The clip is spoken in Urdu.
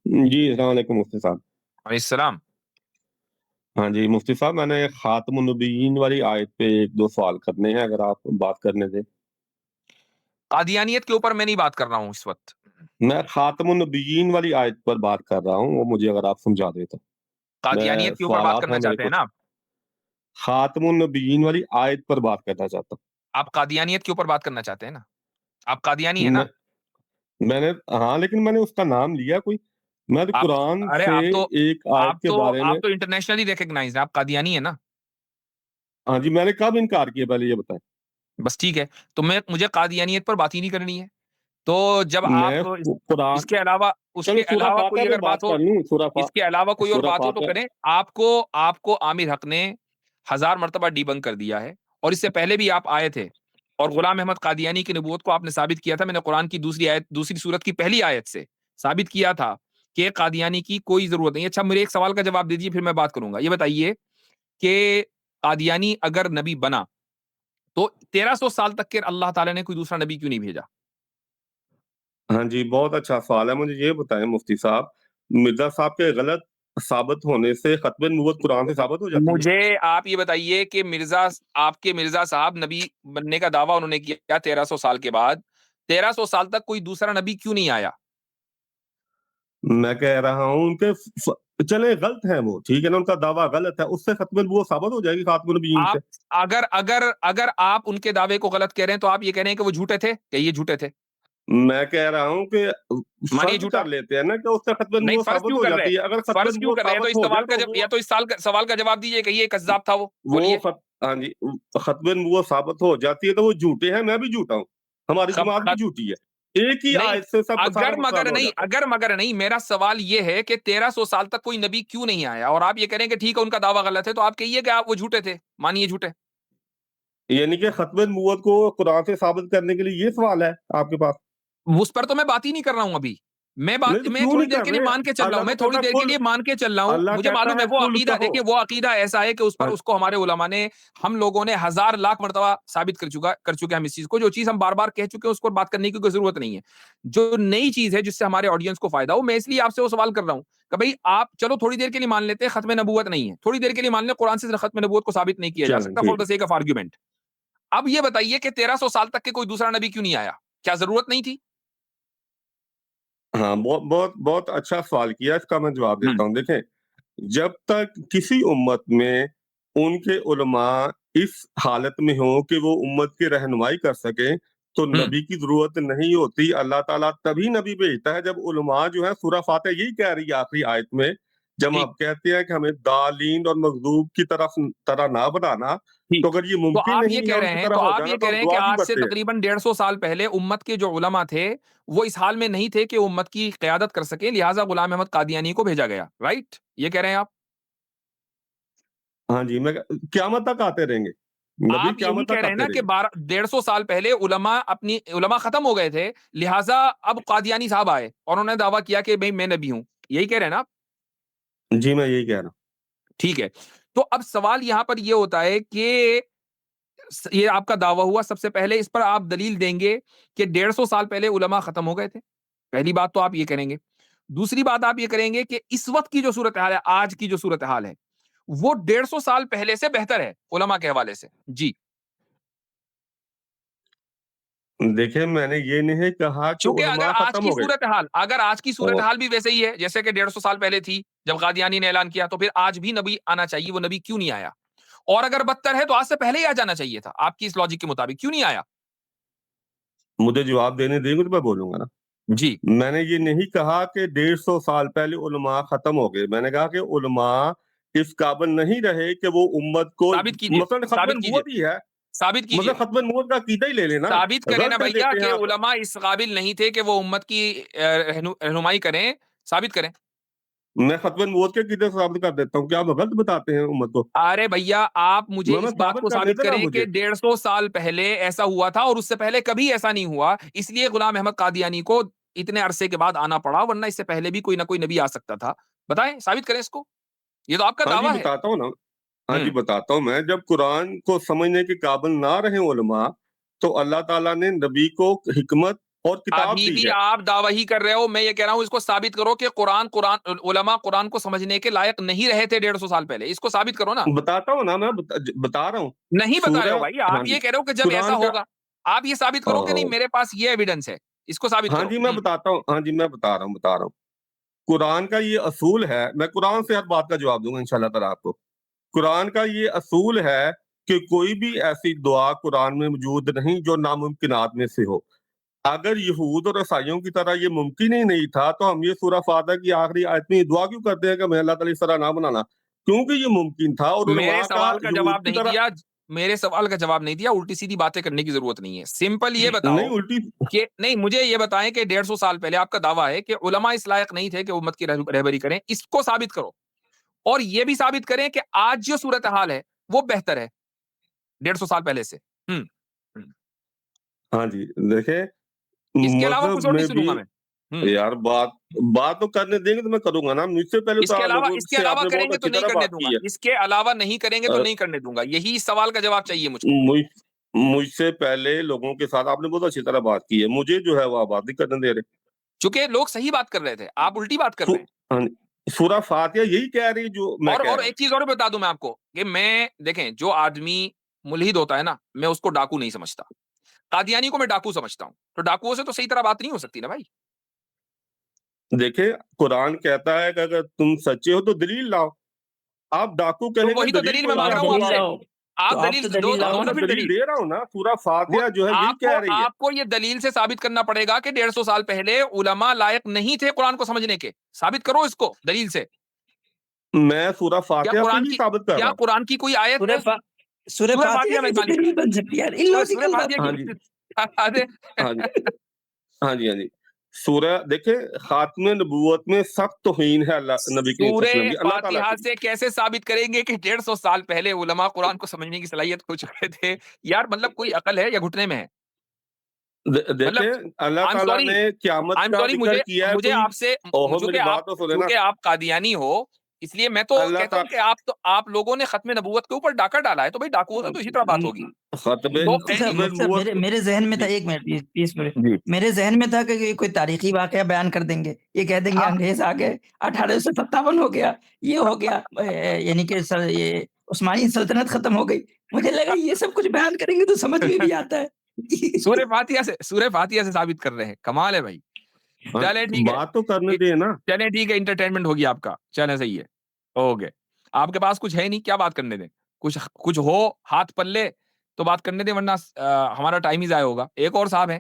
جی السلام علیکم مفتی صاحب. علیہ السلام. ہاں جی مفتی صاحب, میں نے خاتم النبیین والی آیت پہ ایک دو سوال کرنے ہیں, اگر آپ بات کرنے دیں. قادیانیت کے اوپر میں نہیں بات کر رہا ہوں اس وقت. میں خاتم النبیین والی آیت پر بات کر رہا ہوں, وہ مجھے اگر آپ سمجھا دیں تو. میں قادیانیت کے اوپر بات سوالات کرنا ہیں میرے چاہتے ہیں نا کچھ, آپ؟ خاتم النبیین والی آیت پر بات کرنا چاہتا آپ قادیانیت کے اوپر بات کرنا چاہتے ہیں نا؟ آپ قادیانی ہیں ہوں. نا؟ میں نے, ہاں لیکن میں نے اس کا نام لیا کوئی, میں تو آپ قرآن ارے سے آپ تو ایک آیت آپ کے تو بارے میں. آپ تو انٹرنیشنلی ریکگنائزڈ ہیں. آپ قادیانی ہیں نا؟ ہاں جی, میں نے کب انکار کیا پہلے یہ بتائیں. بس ٹھیک ہے, تو مجھے قادیانیت پر بات ہی نہیں کرنی ہے. تو جب میں آپ قرآن, اس کے علاوہ چلو سورہ فاتحہ کوئی پہ اگر بات بات ہو, کر لوں. اس کے علاوہ کوئی اور سورہ بات ہو تو فاتحہ. کریں. آپ کو عامر حق نے 1000 مرتبہ ڈی بنک کر دیا ہے, اور اس سے پہلے بھی آپ آئے تھے اور غلام احمد قادیانی کی نبوت کو آپ نے ثابت کیا تھا. میں نے قرآن کی دوسری سورت کی پہلی آیت سے ثابت کیا تھا کہ قادیانی کی کوئی ضرورت نہیں. اچھا میرے ایک سوال کا جواب دیجیے, پھر میں بات کروں گا. یہ بتائیے کہ قادیانی اگر نبی بنا تو 1300 سال تک کے اللہ تعالیٰ نے کوئی دوسرا نبی کیوں نہیں بھیجا؟ ہاں جی, بہت اچھا سوال ہے. مجھے یہ بتائیں مفتی صاحب, مرزا صاحب کے غلط ثابت ہونے سے ختم نبوت قرآن سے ثابت ہو جاتی ہے؟ مجھے آپ یہ بتائیے کہ آپ کے مرزا صاحب نبی بننے کا دعویٰ انہوں نے کیا 1300 سال کے بعد, 1300 سال تک کوئی دوسرا نبی کیوں نہیں آیا؟ میں کہہ رہا ہوں ان کے چلے غلط ہیں وہ, ٹھیک ہے نا, ان کا دعویٰ غلط ہے, اس سے ختم نبوت ثابت ہو جائے گی خاتم النبیین آپ سے. اگر آپ ان کے دعوے کو غلط کہہ رہے ہیں تو آپ یہ کہہ رہے ہیں کہ وہ جھوٹے تھے, کہ یہ جھوٹے تھے؟ میں کہہ رہا ہوں کہ مانیے فرض جھوٹا. کر لیتے ہیں نا کہ اس سے ختم نہیں, نبوت فرض ثابت کیوں ہو کر رہے جاتی ہے. اگر ختم فرض کیوں نبوت کر رہے ہیں؟ تو ثابت اس ہو سوال جائے کا تو یا وہ تو اس سوال کا جواب دیجیے کہ یہ کذاب تھا. وہ وہ بولیے. ہاں جی, ختم نبوت ثابت ہو جاتی ہے تو وہ جھوٹے ہیں, میں بھی جھوٹا ہوں, ہماری جماعت بھی جھوٹی ہے. ایک ہی نہیں, آیت سے سب سارا مسئلہ حل ہو جاتا اگر مگر نہیں, میرا سوال یہ ہے کہ 1300 سال تک کوئی نبی کیوں نہیں آیا, اور آپ یہ کہہ رہے ہیں کہ ٹھیک ہے ان کا دعویٰ غلط ہے, تو آپ کہیے کہ آپ وہ جھوٹے تھے, مانیے جھوٹے. ہے. یعنی کہ ختم نبوت کو قرآن سے ثابت کرنے کے لیے یہ سوال ہے آپ کے پاس؟ اس پر تو میں بات ہی نہیں کر رہا ہوں ابھی. میں نہیں تو کیوں تھوڑی نہیں دیر کر کے لیے رہے؟ مان کے چل رہا ہوں, اللہ میں تو تھوڑی کہتا دیر کے کل, لیے مان کے چل رہا ہوں. اللہ مجھے کہتا معلوم ہے ہے وہ کل عقیدہ, کہو. دیکھیں وہ عقیدہ ایسا ہے کہ اس کو ہمارے علماء نے, ہم لوگوں نے 1000 لاکھ مرتبہ ثابت کر چکے ہم اس چیز کو. جو چیز ہم بار بار کہہ چکے ہیں اس کو بات کرنے کی کوئی ضرورت نہیں ہے. جو نئی چیز ہے جس سے ہمارے آڈینس کو فائدہ ہو, میں اس لیے آپ سے وہ سوال کر رہا ہوں کہ بھائی آپ چلو تھوڑی دیر کے لیے مان لیتے ہیں ختم نبوت نہیں ہے, تھوڑی دیر کے لیے مان لیں قرآن سے ختم نبوت کو ثابت نہیں کیا جا چلیں سکتا فار ٹھیک دا سیک آف آرگیومنٹ. اب یہ بتائیے کہ 1300 سال تک کے کوئی دوسرا نبی کیوں نہیں آیا؟ کیا ضرورت نہیں تھی؟ ہے. ہاں, بہت بہت بہت اچھا سوال کیا, اس کا میں جواب دیتا ہوں. دیکھیں, جب تک کسی امت میں ان کے علماء اس حالت میں ہوں کہ وہ امت کی رہنمائی کر سکیں تو نبی کی ضرورت نہیں ہوتی. اللہ تعالیٰ تبھی نبی بھیجتا ہے جب علماء جو ہے, سورہ فاتحہ یہی کہہ رہی ہے آخری آیت میں, جب ٹھیک آپ کہتے ہیں کہ ہمیں دالین اور مغضوب کی طرح نہ بنانا, تو ٹھیک. اگر یہ تو ممکن آپ یہ نہیں ہے کہہ ان رہے کی ہیں طرح تو ہو آپ جانا, یہ تو کہہ ہم رہے ہیں کہ دعا کیوں آج سے کرتے ہیں؟ تقریباً 150 سال پہلے امت کے جو علماء تھے وہ اس حال میں نہیں تھے کہ امت کی قیادت کر سکیں, لہٰذا غلام احمد قادیانی کو بھیجا گیا, رائٹ؟ یہ کہہ رہے ہیں آپ؟ ہاں جی, میں قیامت تک آتے رہیں گے, نبی آپ یہی قیامت کہہ تک رہے ہیں آتے نا کہ رہیں گے. 150 سال پہلے علماء ختم ہو گئے تھے, لہٰذا اب قادیانی صاحب آئے اور انہوں نے دعویٰ کیا کہ بھائی میں نبی ہوں. یہی کہہ رہے ہیں نا آپ؟ جی میں یہی کہہ رہا ہوں. ٹھیک ہے. تو اب سوال یہاں پر یہ ہوتا ہے کہ یہ آپ کا دعویٰ ہوا, سب سے پہلے اس پر آپ دلیل دیں گے کہ 150 سال پہلے علماء ختم ہو گئے تھے. پہلی بات تو آپ یہ کریں گے. دوسری بات آپ یہ کریں گے کہ اس وقت کی جو صورتحال ہے, آج کی جو صورتحال ہے, وہ 150 سال پہلے سے بہتر ہے علماء کے حوالے سے. جی, دیکھیں میں نے یہ نہیں کہا کہ چونکہ اگر علماء آج ختم کی ہو گئے. صورتحال بھی ویسے ہی ہے جیسے کہ 150 سال پہلے تھی جب قادیانی نے اعلان کیا, تو پھر آج بھی نبی آنا چاہیے, وہ نبی کیوں نہیں آیا؟ اور اگر بدتر ہے تو آج سے پہلے ہی آ جانا چاہیے تھا, آپ کی اس لاجک کے مطابق کیوں نہیں آیا؟ مجھے جواب دینے دیں گے تو میں بولوں گا نا. جی, میں نے یہ نہیں کہا کہ 150 سال پہلے علماء ختم ہو گئے, میں نے کہا کہ علماء اس قابل نہیں رہے کہ وہ امت کو, ثابت کیجئے, مثلا ختم ثابت کیجئے, نبوت ہی ہے, ثابت مثلا کیجئے, ختم نبوت کا عقیدہ ہی لے لینا, ثابت کریں نا غلط ہے بھیا دیتے ہیں کہ آپ. علماء اس قابل نہیں تھے کہ وہ امت کی رہنمائی کریں, ثابت کریں. میں ختم نبوت کے عقیدے سے ثابت کر دیتا ہوں, کیا آپ غلط بتاتے ہیں امت کو؟ ارے بھیا آپ مجھے میں اس بات کو ثابت کرنے ثابت دے نا کریں کہ مجھے. 150 سال پہلے ایسا ہوا تھا اور اس سے پہلے کبھی ایسا نہیں ہوا, اس لیے غلام احمد قادیانی کو اتنے عرصے کے بعد آنا پڑا, ورنہ اس سے پہلے بھی کوئی نہ کوئی نبی آ سکتا تھا. بتائیں, ثابت کریں اس کو, یہ تو آپ کا ہاں جی دعویٰ ہے. بتاتا ہوں نا, ہاں جی بتاتا ہوں. میں جب قرآن کو سمجھنے کے قابل نہ رہے علماء, تو اللہ تعالیٰ نے نبی کو حکمت اور کتاب ابھی دی بھی ہے. آپ دعویٰ ہی کر رہے ہو. میں یہ کہہ رہا ہوں اس کو ثابت کرو کہ علماء قرآن کو سمجھنے کے لائق نہیں رہے تھے 150 سال پہلے. اس کو ثابت کرو نا. بتاتا ہوں نا, میں بتا رہا ہوں. نہیں بتا رہے ہو بھائی, ہاں آپ جی, یہ کہہ رہے ہو کہ جب ایسا قرآن کا, ہوگا آپ یہ ثابت کرو کہ نہیں میرے پاس یہ ایویڈنس ہے, اس کو ثابت ہاں کرو. جی میں بتاتا ہوں, ہاں جی میں بتا رہا ہوں. قرآن کا یہ اصول ہے, میں قرآن سے ہر بات کا جواب دوں گا انشاءاللہ تعالیٰ آپ کو. قرآن کا یہ اصول ہے کہ کوئی بھی ایسی دعا قرآن میں موجود نہیں جو ناممکنات میں سے ہو. اگر یہود اور عیسائیوں کی طرح یہ ممکن ہی نہیں تھا تو ہم یہ سورہ فاتحہ کی آخری آیت میں یہ دعا کیوں کرتے ہیں کہ ہمیں اللہ تعالیٰ اس طرح نہ بنانا, کیونکہ یہ ممکن تھا. اور میرے علماء کا سوال کا یہود جواب کی نہیں طرح دیا, میرے سوال کا جواب نہیں دیا. الٹی سیدھی باتیں کرنے کی ضرورت نہیں ہے. سمپل یہ بتاؤ نہیں الٹی, کہ نہیں, مجھے یہ بتائیں کہ 150 سال پہلے آپ کا دعویٰ ہے کہ علماء اس لائق نہیں تھے کہ امت کی رہبری کریں. اس کو ثابت کرو, اور یہ بھی ثابت کریں کہ آج جو صورتحال ہے وہ بہتر ہے 150 سال پہلے سے. ہاں جی دیکھیں اس کے علاوہ کچھ مذہب اور میں نہیں سنوں بھی گا میں. یار بات تو کرنے دیں گے تو میں کروں گا نا. مجھ سے پہلے اس تو کے آپ علاوہ لوگوں اس کے سے آپ علاوہ نے کریں بہت گے تو اچھی نہیں طرح کرنے بات دوں گا. کی ہے. اس کے علاوہ نہیں کریں گے تو نہیں کرنے دوں گا. یہی اس سوال کا جواب چاہیے مجھ کو. مجھ سے پہلے لوگوں کے ساتھ آپ نے بہت اچھی طرح بات کی ہے, مجھے جو ہے وہ بات نہیں کرنے دے رہے. چونکہ لوگ صحیح بات کر رہے تھے, آپ الٹی بات کر رہے ہیں. سورہ فاتحہ یہی کہہ رہی جو میں کہہ اور رہا ہوں. ایک چیز اور بتا دوں میں آپ کو کہ میں, دیکھیں, جو آدمی ملحد ہوتا ہے نا, میں اس کو ڈاکو نہیں سمجھتا. قادیانی کو میں ڈاکو سمجھتا ہوں. تو ڈاکوؤں سے تو صحیح طرح بات نہیں ہو سکتی نا بھائی. دیکھیں قرآن کہتا ہے کہ اگر تم سچے ہو تو دلیل لاؤ. آپ ڈاکو تو کہیں گے وہی تو دلیل دلیل کو میں مانگ رہا ہوں آپ سے. آپ دلیل دو ہاں نا میں پھر دلیل دلیل. دے رہا ہوں نا. سورہ فاتحہ جو ہے یہی کہہ رہی ہے. آپ کو یہ دلیل سے ثابت کرنا پڑے گا کہ 150 سال پہلے علماء لائق نہیں تھے قرآن کو سمجھنے کے. ثابت کرو اس کو دلیل سے. میں سورہ فاتحہ سے ہی ثابت کر رہا کیا ہوں. قرآن کی کوئی آیت ہے سورہ فاتحہ میں کی دلیل بن سکتی ہے یار, سورہ illogical بات. فاتحہ ہاں جی, کی ہاں جی, ہاں جی, ہاں جی. سورہ دیکھیں خاتم نبوت میں سخت توہین ہے اللہ نبی کریم صلی اللہ علیہ وسلم کی, اللہ تعالیٰ فاتحہ کی. سے کیسے ثابت کریں گے کہ 150 سال پہلے علماء قرآن کو سمجھنے کی صلاحیت کھو چکے تھے یار. مطلب کوئی عقل ہے یا گھٹنے میں ہے؟ مطلب دیکھیں اللہ تعالیٰ نے قیامت کا ذکر کیا ہے. مجھے کوئی آپ سے, اوہو میری بات تو سنے نا. چونکہ آپ قادیانی ہو اس لیے میں تو اللہ کہتا ہوں کہ آپ لوگوں نے ختم نبوت کے اوپر ڈاکہ ڈالا ہے. تو بھائی ڈاکو ہوتا تو اسی طرح بات ہوگی. ختم نبوت میرے ذہن میں تھا, ایک منٹ پلیز, جی میرے ذہن میں تھا کہ کوئی تاریخی واقعہ بیان کر دیں گے. یہ کہہ دیں گے انگریز آ گئے, 1857 ہو گیا, یہ ہو گیا, یعنی کہ یہ عثمانی سلطنت ختم ہو گئی. مجھے لگا یہ سب کچھ بیان کریں گے تو سمجھ میں بھی آتا ہے. سورہ فاتحہ سے ثابت کر رہے ہیں. کمال ہے بھائی. چلے ٹھیک ہے, بات تو کرنے دیں نا. چلے ٹھیک ہے, انٹرٹینمنٹ ہوگی آپ کا. چلے صحیح ہے, ہو گئے. آپ کے پاس کچھ ہے نہیں, کیا بات کرنے دیں. کچھ ہو ہاتھ پلے تو بات کرنے دیں, ورنہ ہمارا ٹائم ہی ضائع ہوگا. ایک اور صاحب ہیں